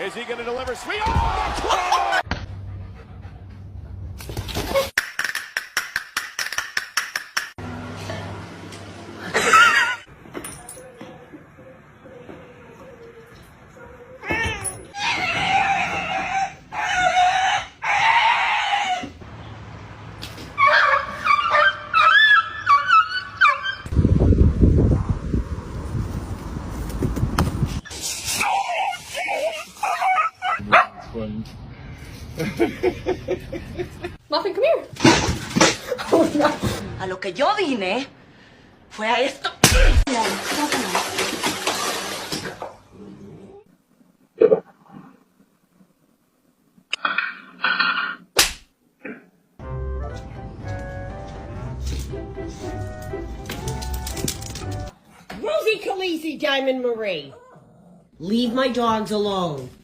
Is he going to deliver sweet? Oh, Muffin, come here. Oh, no. A lo que yo vine fue a esto. Rosie Khaleesi, Diamond Marie. Leave my dogs alone.